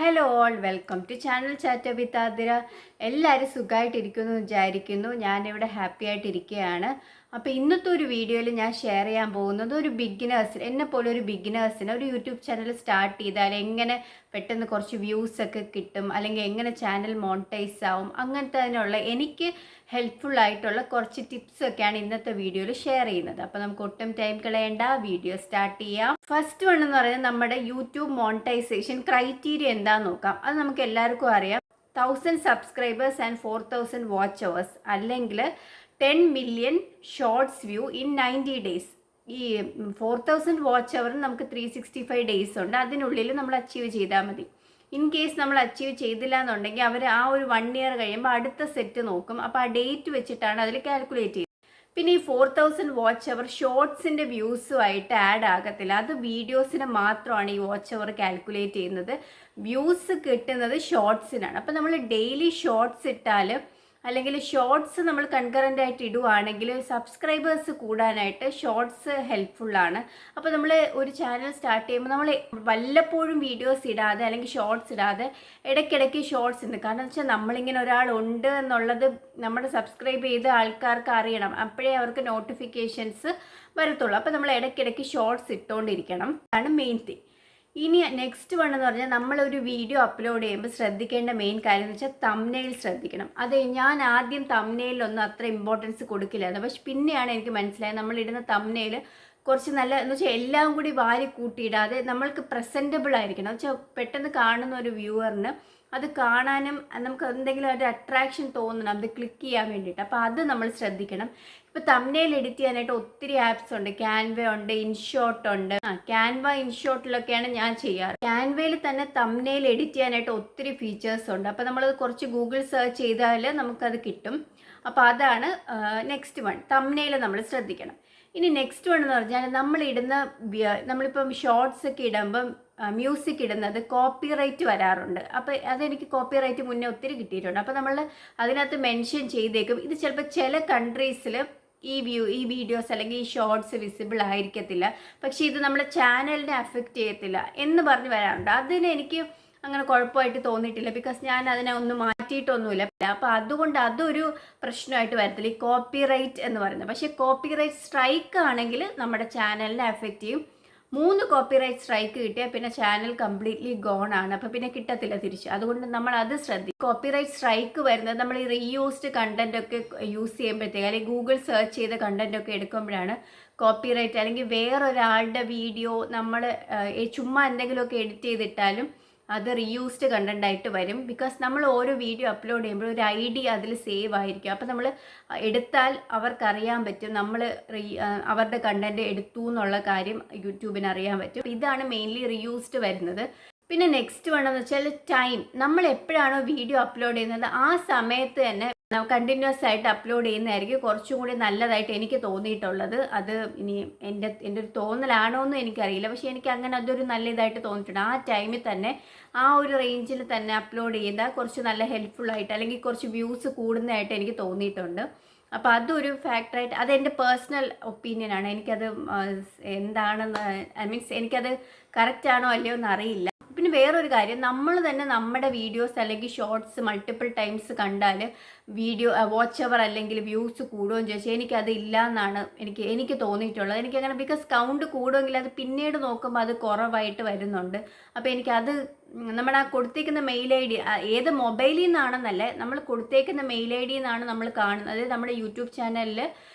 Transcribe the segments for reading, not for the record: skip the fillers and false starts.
Hello all welcome to channel chat with Athira. എല്ലാവരും സുഖമായിട്ടിരിക്കുന്നു വിചാരിക്കുന്നു. ഞാനിവിടെ ഹാപ്പി ആയിട്ടിരിക്കുകയാണ്. അപ്പോൾ ഇന്നത്തെ ഒരു വീഡിയോയിൽ ഞാൻ ഷെയർ ചെയ്യാൻ പോകുന്നത് ഒരു ബിഗിനേഴ്സിന്, എന്നെപ്പോലെ ഒരു ബിഗിനേഴ്സിന് ഒരു യൂട്യൂബ് ചാനൽ സ്റ്റാർട്ട് ചെയ്താൽ എങ്ങനെ പെട്ടെന്ന് കുറച്ച് വ്യൂസ് ഒക്കെ കിട്ടും, അല്ലെങ്കിൽ എങ്ങനെ ചാനൽ മോണിറ്റൈസ് ആവും, അങ്ങനത്തെ അതിനുള്ള എനിക്ക് ഹെൽപ്ഫുൾ ആയിട്ടുള്ള കുറച്ച് ടിപ്സ് ഒക്കെയാണ് ഇന്നത്തെ വീഡിയോയിൽ ഷെയർ ചെയ്യുന്നത്. അപ്പോൾ നമുക്ക് ഒട്ടും ടൈം കളയേണ്ട, വീഡിയോ സ്റ്റാർട്ട് ചെയ്യാം. ഫസ്റ്റ് വൺ എന്ന് പറയുന്നത് നമ്മുടെ യൂട്യൂബ് മോണിറ്റൈസേഷൻ ക്രൈറ്റീരിയ എന്താണെന്ന് നോക്കാം. അത് നമുക്ക് എല്ലാവർക്കും അറിയാം. 1000 സബ്സ്ക്രൈബേഴ്സ് ആൻഡ് 4000 വാച്ച് അവേഴ്സ്, അല്ലെങ്കിൽ 10 million shorts view in 90 days. ഈ 4000 വാച്ച് അവർ നമുക്ക് 365 ഡേയ്സ് ഉണ്ട്, അതിനുള്ളിൽ നമ്മൾ അച്ചീവ് ചെയ്താൽ മതി. ഇൻ കേസ് നമ്മൾ അച്ചീവ് ചെയ്തില്ല എന്നുണ്ടെങ്കിൽ അവർ ആ ഒരു 1 ഇയർ കഴിയുമ്പോൾ അടുത്ത സെറ്റ് നോക്കും. അപ്പോൾ ആ ഡേറ്റ് വെച്ചിട്ടാണ് അതിൽ കാൽക്കുലേറ്റ് ചെയ്യുന്നത്. പിന്നെ ഈ 4000 വാച്ച് അവർ ഷോർട്സിൻ്റെ വ്യൂസുമായിട്ട് ആഡ് ആകത്തില്ല. അത് വീഡിയോസിന് മാത്രമാണ് ഈ വാച്ച് അവർ കാൽക്കുലേറ്റ് ചെയ്യുന്നത്. വ്യൂസ് കിട്ടുന്നത് ഷോർട്സിനാണ്. അപ്പോൾ നമ്മൾ ഡെയിലി ഷോർട്സ് ഇട്ടാൽ, അല്ലെങ്കിൽ ഷോർട്സ് നമ്മൾ കൺകറൻ്റ് ആയിട്ട് ഇടുവാണെങ്കിൽ സബ്സ്ക്രൈബേഴ്സ് കൂടാനായിട്ട് ഷോർട്സ് ഹെൽപ്ഫുള്ളാണ്. അപ്പോൾ നമ്മൾ ഒരു ചാനൽ സ്റ്റാർട്ട് ചെയ്യുമ്പോൾ നമ്മൾ വല്ലപ്പോഴും വീഡിയോസ് ഇടാതെ അല്ലെങ്കിൽ ഷോർട്സ് ഇടാതെ ഇടയ്ക്കിടയ്ക്ക് ഷോർട്സ് ഉണ്ട്. കാരണം എന്ന് വെച്ചാൽ നമ്മളിങ്ങനെ ഒരാളുണ്ട് എന്നുള്ളത് നമ്മുടെ സബ്സ്ക്രൈബ് ചെയ്ത ആൾക്കാർക്ക് അറിയണം. അപ്പോഴേ അവർക്ക് നോട്ടിഫിക്കേഷൻസ് വരത്തുള്ളൂ. അപ്പോൾ നമ്മൾ ഇടയ്ക്കിടയ്ക്ക് ഷോർട്സ് ഇട്ടുകൊണ്ടിരിക്കണം. അതാണ് മെയിൻ തിങ്. ഇനി നെക്സ്റ്റ് വൺ എന്ന് പറഞ്ഞാൽ നമ്മളൊരു വീഡിയോ അപ്ലോഡ് ചെയ്യുമ്പോൾ ശ്രദ്ധിക്കേണ്ട മെയിൻ കാര്യം എന്ന് വെച്ചാൽ തംബ്നെയിൽ ശ്രദ്ധിക്കണം. അതെ, ഞാൻ ആദ്യം തംബ്നെയിലൊന്നും അത്ര ഇമ്പോർട്ടൻസ് കൊടുക്കില്ലായിരുന്നു. പക്ഷെ പിന്നെയാണ് എനിക്ക് മനസ്സിലായത് നമ്മളിടുന്ന തംബ്നെയിൽ കുറച്ച് നല്ല എന്ന് വെച്ചാൽ എല്ലാം കൂടി വാരി കൂട്ടിയിടാതെ നമ്മൾക്ക് പ്രസൻറ്റബിൾ ആയിരിക്കണം. എന്ന് വെച്ചാൽ പെട്ടെന്ന് കാണുന്ന ഒരു വ്യൂവറിന് അത് കാണാനും നമുക്ക് എന്തെങ്കിലും ഒരു അട്രാക്ഷൻ തോന്നണം, അത് ക്ലിക്ക് ചെയ്യാൻ വേണ്ടിയിട്ട്. അപ്പോൾ അത് നമ്മൾ ശ്രദ്ധിക്കണം. ഇപ്പോൾ തംബ്നെയിൽ എഡിറ്റ് ചെയ്യാനായിട്ട് ഒത്തിരി ആപ്സ് ഉണ്ട്. ക്യാൻവ ഉണ്ട്, ഇൻഷോട്ട് ഉണ്ട്. ക്യാൻവ ഇൻഷോട്ടിലൊക്കെയാണ് ഞാൻ ചെയ്യാറ്. ക്യാൻവയിൽ തന്നെ തംബ്നെയിൽ എഡിറ്റ് ചെയ്യാനായിട്ട് ഒത്തിരി ഫീച്ചേഴ്സ് ഉണ്ട്. അപ്പോൾ നമ്മളത് കുറച്ച് ഗൂഗിൾ സെർച്ച് ചെയ്താൽ നമുക്കത് കിട്ടും. അപ്പോൾ അതാണ് നെക്സ്റ്റ് വൺ, തംബ്നെയിൽ നമ്മൾ ശ്രദ്ധിക്കണം. ഇനി നെക്സ്റ്റ് വൺ എന്ന് പറഞ്ഞാൽ നമ്മളിപ്പം ഷോർട്സ് ഒക്കെ ഇടുമ്പം മ്യൂസിക് ഇടുന്നത് കോപ്പിറൈറ്റ് വരാറുണ്ട്. അപ്പോൾ അതെനിക്ക് കോപ്പിറൈറ്റ് മുന്നേ ഒത്തിരി കിട്ടിയിട്ടുണ്ട്. അപ്പോൾ നമ്മൾ അതിനകത്ത് മെൻഷൻ ചെയ്തേക്കും. ഇത് ചിലപ്പോൾ ചില കൺട്രീസിൽ ഈ വീഡിയോസ് അല്ലെങ്കിൽ ഈ ഷോർട്സ് വിസിബിൾ ആയിരിക്കത്തില്ല, പക്ഷേ ഇത് നമ്മുടെ ചാനലിനെ അഫക്റ്റ് ചെയ്യത്തില്ല എന്ന് പറഞ്ഞ് വരാറുണ്ട്. അതിന് എനിക്ക് അങ്ങനെ കുഴപ്പമായിട്ട് തോന്നിയിട്ടില്ല, ബിക്കോസ് ഞാൻ അതിനെ ഒന്നും മാറ്റിയിട്ടൊന്നുമില്ല. അപ്പോൾ അതുകൊണ്ട് അതൊരു പ്രശ്നമായിട്ട് വരത്തില്ല ഈ കോപ്പിറൈറ്റ് എന്ന് പറയുന്നത്. പക്ഷേ കോപ്പിറൈറ്റ് സ്ട്രൈക്ക് ആണെങ്കിൽ നമ്മുടെ ചാനലിനെ അഫക്റ്റ് ചെയ്യും. 3 കോപ്പിറൈറ്റ് സ്ട്രൈക്ക് കിട്ടിയാൽ പിന്നെ ചാനൽ കംപ്ലീറ്റ്ലി ഗോൺ ആണ്. അപ്പോൾ പിന്നെ കിട്ടത്തില്ല തിരിച്ച്. അതുകൊണ്ട് നമ്മൾ അത് ശ്രദ്ധിക്കും. കോപ്പിറൈറ്റ് സ്ട്രൈക്ക് വരുന്നത് നമ്മൾ ഈ റീയൂസ്ഡ് കണ്ടന്റ് ഒക്കെ യൂസ് ചെയ്യുമ്പോഴത്തേക്ക്, അല്ലെങ്കിൽ ഗൂഗിൾ സെർച്ച് ചെയ്ത കണ്ടന്റ് ഒക്കെ എടുക്കുമ്പോഴാണ് കോപ്പിറൈറ്റ്. അല്ലെങ്കിൽ വേറൊരാളുടെ വീഡിയോ നമ്മൾ ചുമ്മാ എന്തെങ്കിലുമൊക്കെ എഡിറ്റ് ചെയ്തിട്ടാലും അത് റീയൂസ്ഡ് കണ്ടന്റ് ആയിട്ട് വരും. ബിക്കോസ് നമ്മൾ ഓരോ വീഡിയോ അപ്ലോഡ് ചെയ്യുമ്പോൾ ഒരു ID അതിൽ സേവ് ആയിരിക്കും. അപ്പോൾ നമ്മൾ എടുത്താൽ അവർക്കറിയാൻ പറ്റും നമ്മൾ അവരുടെ കണ്ടന്റ് എടുത്തു എന്നുള്ള കാര്യം യൂട്യൂബിന് അറിയാൻ പറ്റും. ഇതാണ് മെയിൻലി റീയൂസ്ഡ് വരുന്നത്. പിന്നെ നെക്സ്റ്റ് വേണമെന്ന് വെച്ചാൽ ടൈം. നമ്മൾ എപ്പോഴാണോ വീഡിയോ അപ്ലോഡ് ചെയ്യുന്നത് ആ സമയത്ത് തന്നെ കണ്ടിന്യൂസ് ആയിട്ട് അപ്ലോഡ് ചെയ്യുന്നതായിരിക്കും കുറച്ചും കൂടി നല്ലതായിട്ട് എനിക്ക് തോന്നിയിട്ടുള്ളത്. അത് ഇനി എൻ്റെ ഒരു തോന്നലാണോ എന്ന് എനിക്കറിയില്ല, പക്ഷേ എനിക്ക് അങ്ങനെ അതൊരു നല്ല ഇതായിട്ട് തോന്നിയിട്ടുണ്ട്. ആ ടൈമിൽ തന്നെ ആ ഒരു റേഞ്ചിൽ തന്നെ അപ്ലോഡ് ചെയ്താൽ കുറച്ച് നല്ല ഹെൽപ്ഫുള്ളായിട്ട്, അല്ലെങ്കിൽ കുറച്ച് വ്യൂസ് കൂടുന്നതായിട്ട് എനിക്ക് തോന്നിയിട്ടുണ്ട്. അപ്പോൾ അതൊരു ഫാക്ടറായിട്ട്, അതെൻ്റെ പേഴ്സണൽ ഒപ്പീനിയനാണ്. എനിക്കത് എന്താണെന്ന് മീൻസ് എനിക്കത് കറക്റ്റ് ആണോ അല്ലയോ എന്ന് അറിയില്ല. പിന്നെ വേറൊരു കാര്യം, നമ്മൾ തന്നെ നമ്മുടെ വീഡിയോസ് അല്ലെങ്കിൽ ഷോർട്സ് മൾട്ടിപ്പിൾ ടൈംസ് കണ്ടാൽ വാച്ച് അവർ അല്ലെങ്കിൽ വ്യൂസ് കൂടുകയും ചോദിച്ചാൽ എനിക്കത് ഇല്ല എന്നാണ് എനിക്ക് തോന്നിയിട്ടുള്ളത്. എനിക്കങ്ങനെ ബിക്കോസ് കൗണ്ട് കൂടുമെങ്കിൽ അത് പിന്നീട് നോക്കുമ്പോൾ അത് കുറവായിട്ട് വരുന്നുണ്ട്. അപ്പോൾ എനിക്കത് നമ്മുടെ ആ കൊടുത്തേക്കുന്ന മെയിൽ ID ഏത് മൊബൈലിൽ നിന്നാണെന്നല്ല, നമ്മൾ കൊടുത്തേക്കുന്ന മെയിൽ ID നിന്നാണ് നമ്മൾ കാണുന്നത്. അതായത് നമ്മുടെ യൂട്യൂബ് ചാനലിൽ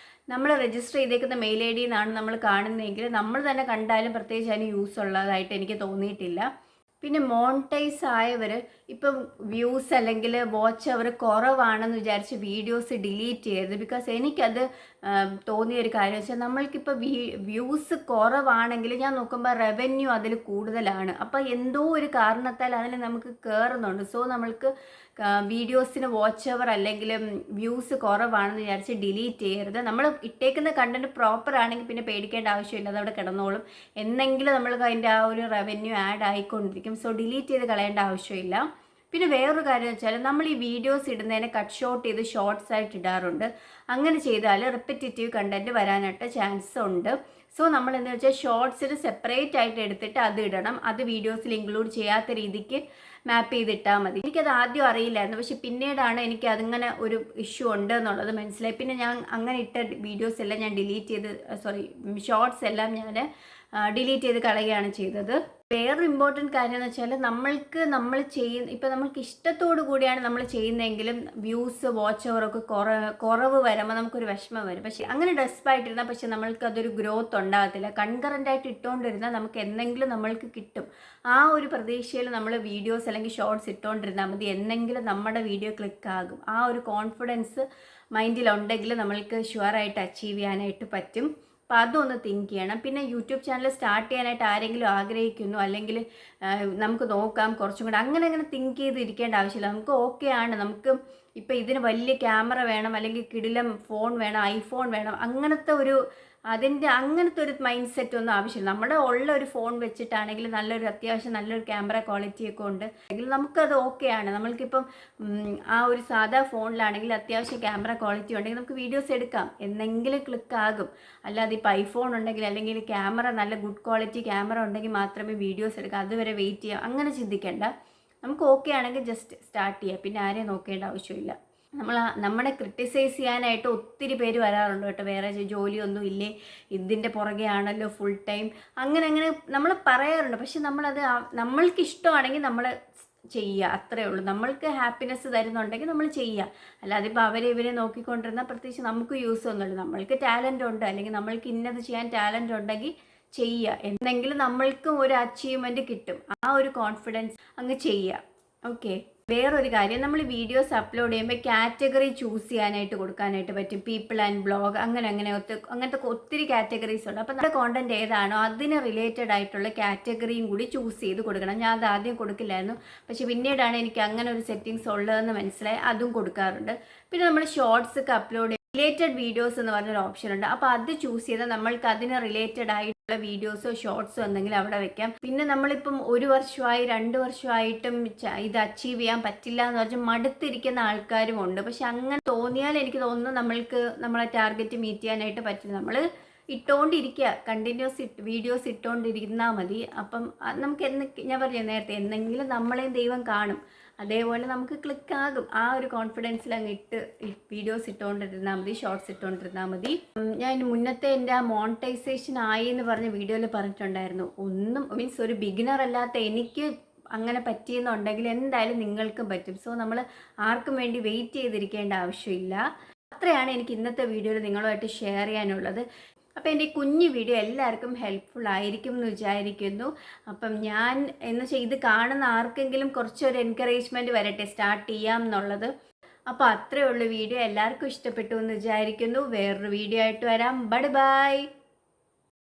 നമ്മൾ രജിസ്റ്റർ ചെയ്തേക്കുന്ന മെയിൽ ID നിന്നാണ് നമ്മൾ കാണുന്നതെങ്കിൽ നമ്മൾ തന്നെ കണ്ടാലും പ്രത്യേകിച്ച് അതിന് യൂസ് ഉള്ളതായിട്ട് എനിക്ക് തോന്നിയിട്ടില്ല. പിന്നെ മോണിറ്റൈസ് ആയവർ ഇപ്പം വ്യൂസ് അല്ലെങ്കിൽ വാച്ച് അവർ കുറവാണെന്ന് വിചാരിച്ച് വീഡിയോസ് ഡിലീറ്റ് ചെയ്യരുത്. ബിക്കോസ് എനിക്കത് തോന്നിയൊരു കാര്യം വെച്ചാൽ നമ്മൾക്കിപ്പോൾ വ്യൂസ് കുറവാണെങ്കിൽ ഞാൻ നോക്കുമ്പോൾ റവന്യൂ അതിൽ കൂടുതലാണ്. അപ്പോൾ എന്തോ ഒരു കാരണത്താൽ അതിൽ നമുക്ക് കയറുന്നുണ്ട്. സോ നമ്മൾക്ക് വീഡിയോസിന് വാച്ച് അവർ അല്ലെങ്കിൽ വ്യൂസ് കുറവാണെന്ന് വിചാരിച്ച് ഡിലീറ്റ് ചെയ്യരുത്. നമ്മൾ ഇട്ടേക്കുന്ന കണ്ടന്റ് പ്രോപ്പർ ആണെങ്കിൽ പിന്നെ പേടിക്കേണ്ട ആവശ്യമില്ല, അതവിടെ കിടന്നോളും. എന്നെങ്കിലും നമ്മൾക്ക് അതിൻ്റെ ആ ഒരു റവന്യൂ ആഡ് ആയിക്കൊണ്ടിരിക്കും. സോ ഡിലീറ്റ് ചെയ്ത് കളയേണ്ട ആവശ്യമില്ല. പിന്നെ വേറൊരു കാര്യം എന്ന് വെച്ചാൽ നമ്മൾ ഈ വീഡിയോസ് ഇടുന്നതിനെ കട്ട് ഷോട്ട് ചെയ്ത് ഷോർട്സ് ആയിട്ട് ഇടാറുണ്ട്. അങ്ങനെ ചെയ്താൽ റിപ്പറ്റേറ്റീവ് കണ്ടന്റ് വരാനായിട്ട് ചാൻസ് ഉണ്ട്. സോ നമ്മൾ എന്ന് വെച്ചാൽ ഷോർട്സിൽ സെപ്പറേറ്റ് ആയിട്ട് എടുത്തിട്ട് അത് ഇടണം. അത് വീഡിയോസിൽ ഇൻക്ലൂഡ് ചെയ്യാത്ത രീതിക്ക് മാപ്പ് ചെയ്തിട്ടാൽ മതി. എനിക്കത് ആദ്യം അറിയില്ലായിരുന്നു, പക്ഷെ പിന്നീടാണ് എനിക്ക് അതിങ്ങനെ ഒരു ഇഷ്യൂ ഉണ്ട് എന്നുള്ളത് മനസ്സിലായി. പിന്നെ ഞാൻ അങ്ങനെ ഇട്ട വീഡിയോസ് എല്ലാം ഞാൻ ഡിലീറ്റ് ചെയ്ത് ഷോർട്സ് എല്ലാം ഞാൻ ഡിലീറ്റ് ചെയ്ത് കളയുകയാണ് ചെയ്തത്. വേറൊരു ഇമ്പോർട്ടൻറ്റ് കാര്യം എന്ന് വെച്ചാൽ നമ്മൾ നമ്മൾക്ക് ഇഷ്ടത്തോടു കൂടിയാണ് നമ്മൾ ചെയ്യുന്നതെങ്കിലും വ്യൂസ് വാച്ച് ഓവറൊക്കെ കുറവ് വരുമ്പോൾ നമുക്കൊരു വിഷമം വരും. പക്ഷേ അങ്ങനെ ഡെസ്പായിട്ടിരുന്നാൽ പക്ഷെ നമ്മൾക്ക് അതൊരു ഗ്രോത്ത് ഉണ്ടാകത്തില്ല. കൺകറൻ്റായിട്ട് ഇട്ടുകൊണ്ടിരുന്നാൽ നമുക്ക് എന്തെങ്കിലും നമ്മൾക്ക് കിട്ടും. ആ ഒരു പ്രതീക്ഷയിൽ നമ്മൾ വീഡിയോസ് അല്ലെങ്കിൽ ഷോർട്സ് ഇട്ടുകൊണ്ടിരുന്നാൽ മതി, എന്തെങ്കിലും നമ്മുടെ വീഡിയോ ക്ലിക്കാകും. ആ ഒരു കോൺഫിഡൻസ് മൈൻഡിലുണ്ടെങ്കിൽ നമ്മൾക്ക് ഷുവറായിട്ട് അച്ചീവ് ചെയ്യാനായിട്ട് പറ്റും. അപ്പോൾ അതൊന്ന് തിങ്ക് ചെയ്യണം. പിന്നെ യൂട്യൂബ് ചാനൽ സ്റ്റാർട്ട് ചെയ്യാനായിട്ട് ആരെങ്കിലും ആഗ്രഹിക്കുന്നു, അല്ലെങ്കിൽ നമുക്ക് നോക്കാം കുറച്ചും കൂടെ, അങ്ങനെ തിങ്ക് ചെയ്തിരിക്കേണ്ട ആവശ്യമില്ല. നമുക്ക് ഓക്കെ ആണ്, നമുക്ക് ഇപ്പം ഇതിന് വലിയ ക്യാമറ വേണം, അല്ലെങ്കിൽ കിടിലം ഫോൺ വേണം, ഐഫോൺ വേണം, അങ്ങനത്തെ ഒരു മൈൻഡ് സെറ്റ് ഒന്നും ആവശ്യമില്ല. നമ്മുടെ ഉള്ള ഒരു ഫോൺ വെച്ചിട്ടാണെങ്കിൽ അത്യാവശ്യം നല്ലൊരു ക്യാമറ ക്വാളിറ്റി ഒക്കെ ഉണ്ട് എങ്കിൽ നമുക്കത് ഓക്കെയാണ്. നമ്മൾക്കിപ്പം ആ ഒരു സാധാ ഫോണിലാണെങ്കിൽ അത്യാവശ്യം ക്യാമറ ക്വാളിറ്റി ഉണ്ടെങ്കിൽ നമുക്ക് വീഡിയോസ് എടുക്കാം, എന്തെങ്കിലും ക്ലിക്കാകും. അല്ലാതെ ഇപ്പോൾ ഐഫോൺ ഉണ്ടെങ്കിൽ അല്ലെങ്കിൽ ക്യാമറ നല്ല ഗുഡ് ക്വാളിറ്റി ക്യാമറ ഉണ്ടെങ്കിൽ മാത്രമേ വീഡിയോസ് എടുക്കാം, അതുവരെ വെയിറ്റ് ചെയ്യാം, അങ്ങനെ ചിന്തിക്കേണ്ട. നമുക്ക് ഓക്കെ ആണെങ്കിൽ ജസ്റ്റ് സ്റ്റാർട്ട് ചെയ്യാം, പിന്നെ ആരെയും നോക്കേണ്ട ആവശ്യമില്ല. നമ്മളെ ക്രിട്ടിസൈസ് ചെയ്യാനായിട്ട് ഒത്തിരി പേര് വരാറുണ്ട് കേട്ടോ. വേറെ ജോലിയൊന്നും ഇല്ലേ, ഇതിൻ്റെ പുറകെ ആണല്ലോ ഫുൾ ടൈം, അങ്ങനെ നമ്മൾ പറയാറുണ്ട്. പക്ഷെ നമ്മൾക്ക് ഇഷ്ടമാണെങ്കിൽ നമ്മൾ ചെയ്യുക, അത്രയേ ഉള്ളൂ. നമ്മൾക്ക് ഹാപ്പിനെസ് തരുന്നുണ്ടെങ്കിൽ നമ്മൾ ചെയ്യുക. അല്ലാതെ ഇപ്പോൾ ഇവരെ നോക്കിക്കൊണ്ടിരുന്നാൽ പ്രത്യേകിച്ച് നമുക്ക് യൂസ് ഒന്നുമില്ല. നമ്മൾക്ക് ടാലൻ്റ് ഉണ്ട്, അല്ലെങ്കിൽ നമ്മൾക്ക് ഇന്നത് ചെയ്യാൻ ടാലൻ്റ് ഉണ്ടെങ്കിൽ ചെയ്യുക, എന്തെങ്കിലും നമ്മൾക്കും ഒരു അച്ചീവ്മെൻറ്റ് കിട്ടും. ആ ഒരു കോൺഫിഡൻസ് അങ്ങ് ചെയ്യുക. ഓക്കെ. വേറൊരു കാര്യം, നമ്മൾ വീഡിയോസ് അപ്ലോഡ് ചെയ്യുമ്പോൾ കാറ്റഗറി ചൂസ് ചെയ്യാനായിട്ട് കൊടുക്കാനായിട്ട് പറ്റും. പീപ്പിൾ ആൻഡ് ബ്ലോഗ്, അങ്ങനത്തെ ഒത്തിരി കാറ്റഗറീസ് ഉണ്ട്. അപ്പോൾ നമ്മുടെ കോണ്ടന്റ് ഏതാണോ അതിന് റിലേറ്റഡ് ആയിട്ടുള്ള കാറ്റഗറിയും കൂടി ചൂസ് ചെയ്ത് കൊടുക്കണം. ഞാൻ അത് ആദ്യം കൊടുക്കില്ലായിരുന്നു, പക്ഷെ പിന്നീടാണ് എനിക്ക് അങ്ങനെ ഒരു സെറ്റിങ്സ് ഉള്ളതെന്ന് മനസ്സിലായി, അതും കൊടുക്കാറുണ്ട്. പിന്നെ നമ്മൾ ഷോർട്സ് ഒക്കെ അപ്ലോഡ് റിലേറ്റഡ് വീഡിയോസ് എന്ന് പറഞ്ഞൊരു ഓപ്ഷൻ ഉണ്ട്. അപ്പോൾ അത് ചൂസ് ചെയ്താൽ നമ്മൾക്ക് അതിന് റിലേറ്റഡ് ആയിട്ടുള്ള വീഡിയോസോ ഷോർട്സോ എന്തെങ്കിലും അവിടെ വെക്കാം. പിന്നെ നമ്മളിപ്പം 1 വർഷമായി 2 വർഷമായിട്ടും ഇത് അച്ചീവ് ചെയ്യാൻ പറ്റില്ല എന്ന് പറഞ്ഞാൽ മടുത്തിരിക്കുന്ന ആൾക്കാരും ഉണ്ട്. പക്ഷെ അങ്ങനെ തോന്നിയാൽ എനിക്ക് തോന്നുന്നു നമ്മളെ ടാർഗറ്റ് മീറ്റ് ചെയ്യാനായിട്ട് പറ്റില്ല. നമ്മൾ ഇട്ടുകൊണ്ടിരിക്കുക, കണ്ടിന്യൂസ് വീഡിയോസ് ഇട്ടുകൊണ്ടിരുന്നാൽ മതി. അപ്പം നമുക്ക് ഞാൻ പറഞ്ഞു നേരത്തെ, എന്തെങ്കിലും നമ്മളെയും ദൈവം കാണും, അതേപോലെ നമുക്ക് ക്ലിക്കാകും. ആ ഒരു കോൺഫിഡൻസിൽ അങ്ങ് വീഡിയോസ് ഇട്ടുകൊണ്ടിരുന്നാൽ മതി, ഷോർട്സ് ഇട്ടുകൊണ്ടിരുന്നാൽ മതി. ഞാൻ മുന്നത്തെ എൻ്റെ ആ മോണിറ്റൈസേഷൻ ആയി എന്ന് പറഞ്ഞ വീഡിയോയിൽ പറഞ്ഞിട്ടുണ്ടായിരുന്നു, ഒരു ബിഗിനർ അല്ലാത്ത എനിക്ക് അങ്ങനെ പറ്റിയെന്നുണ്ടെങ്കിൽ എന്തായാലും നിങ്ങൾക്കും പറ്റും. സോ നമ്മൾ ആർക്കും വേണ്ടി വെയിറ്റ് ചെയ്തിരിക്കേണ്ട ആവശ്യമില്ല. അത്രയാണ് എനിക്ക് ഇന്നത്തെ വീഡിയോയിൽ നിങ്ങളുമായിട്ട് ഷെയർ ചെയ്യാനുള്ളത്. അപ്പോൾ എൻ്റെ ഈ കുഞ്ഞു വീഡിയോ എല്ലാവർക്കും ഹെൽപ്ഫുൾ ആയിരിക്കും എന്ന് വിചാരിക്കുന്നു. അപ്പം ഞാൻ എന്ന് വെച്ചാൽ ഇത് കാണുന്ന ആർക്കെങ്കിലും കുറച്ചൊരു എൻകറേജ്മെൻറ്റ് വരട്ടെ സ്റ്റാർട്ട് ചെയ്യാം എന്നുള്ളത്. അപ്പോൾ അത്രയേ ഉള്ളൂ വീഡിയോ. എല്ലാവർക്കും ഇഷ്ടപ്പെട്ടു എന്ന് വിചാരിക്കുന്നു. വേറൊരു വീഡിയോ ആയിട്ട് വരാം. ബൈ.